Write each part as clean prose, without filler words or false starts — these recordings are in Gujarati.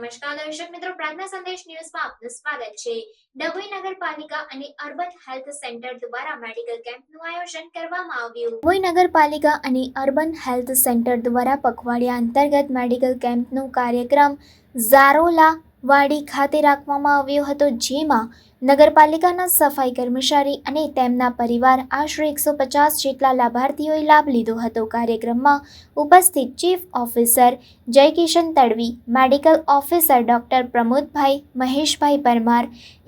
નમસ્કાર દર્શક મિત્રો, પ્રાર્થના સંદેશ ન્યૂઝમાં આપનું સ્વાગત છે। ડભોઈ નગરપાલિકા અને અર્બન હેલ્થ સેન્ટર દ્વારા મેડિકલ કેમ્પનું આયોજન કરવામાં આવ્યું। ડભોઈ નગરપાલિકા અને અર્બન હેલ્થ સેન્ટર દ્વારા પખવાડિયા અંતર્ગત મેડિકલ કેમ્પનો કાર્યક્રમ ઝારોલા વાડી ખાતે રાખવામાં આવ્યો હતો, જેમાં નગરપાલિકાના સફાઈ કર્મચારી અને તેમના પરિવાર આશરે 150 જેટલા લાભાર્થીઓએ લાભ લીધો હતો। કાર્યક્રમમાં ઉપસ્થિત chief officer Jaikishan Tadvi, medical officer doctor Pramodbhai Maheshbhai Parmar,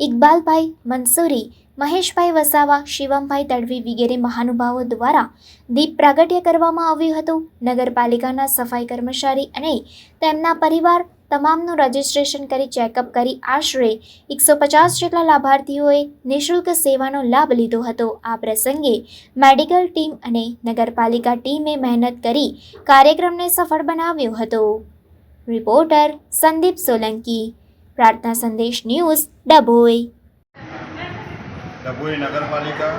Iqbalbhai Mansuri, Maheshbhai Vasava, Shivambhai Tadvi વગેરે મહાનુભાવો દ્વારા દીપ પ્રાગટ્ય કરવામાં આવ્યું હતું। નગરપાલિકાના સફાઈ કર્મચારી અને તેમના પરિવાર તમામનું રજીસ્ટ્રેશન કરી ચેકઅપ કરી આશરે 150 જેટલા લાભાર્થીઓએ નિઃશુલ્ક સેવાનો લાભ લીધો હતો। આ પ્રસંગે મેડિકલ ટીમ અને નગરપાલિકા ટીમે મહેનત કરી કાર્યક્રમને સફળ બનાવ્યો હતો। રિપોર્ટર સંદીપ સોલંકી, પ્રાર્થના સંદેશ ન્યૂઝ, ડભોઈ। ડભોઈ નગરપાલિકા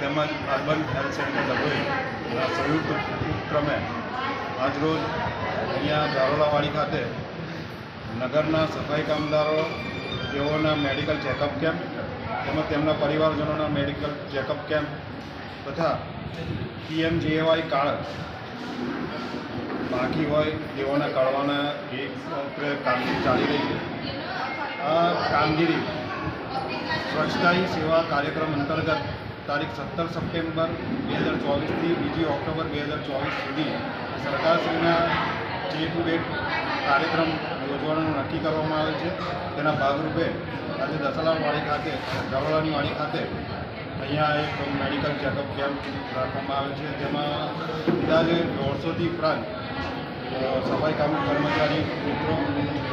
તેમજ અર્બન હેલ્થ સેન્ટર ડભોઈના સંયુક્ત ઉપક્રમે આજરોજ અહીંયા ઝારોલાવાડી ખાતે નગરના સફાઈ કામદારો તેઓના મેડિકલ ચેકઅપ કેમ્પ તેમજ તેમના પરિવારજનોના મેડિકલ ચેકઅપ કેમ્પ તથા PMJAY કાર્ડ બાકી હોય તેઓના કાઢવાના કામગીરી ચાલી રહી છે। આ કામગીરી સ્વચ્છતા હી સેવા કાર્યક્રમ અંતર્ગત તારીખ 17 સપ્ટેમ્બર 2024થી 2 ઓક્ટોબર 2024 સુધી સરકારશ્રીના ડે ટુ ડે કાર્યક્રમ યોજવાનું નક્કી કરવામાં આવેલ છે। તેના ભાગરૂપે આજે દસાલાવાડી ખાતે, ઝારોલાની વાડી ખાતે અહીંયા એક મેડિકલ ચેકઅપ કેમ્પ રાખવામાં આવે છે, જેમાં અંદાજે 150થી ઉપરાંત સફાઈ કર્મચારી મિત્રો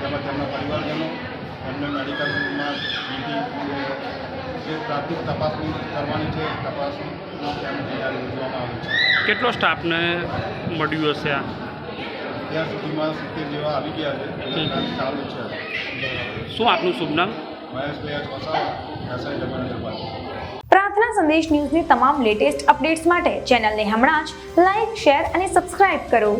તેમજ તેમના પરિવારજનો એમને મેડિકલમાં જે પ્રાથમિક તપાસણી કરવાની છે, તપાસનો કેમ્પ અહીંયા યોજવામાં આવે છે। કેટલો સ્ટાફને મળ્યું હશે? ત્યાં સુધીમાં 70 જેવા આવી ગયા છે, ચાલુ છે। શું આપનું શુભ નામ? મહેશભાઈ વસાવા, એસઆઈ ડભોઈ નગરપાલિકા। પ્રાર્થના સંદેશ ન્યૂઝની તમામ લેટેસ્ટ અપડેટ્સ માટે ચેનલને હમણાં જ લાઇક, શેર અને સબસ્ક્રાઇબ કરો।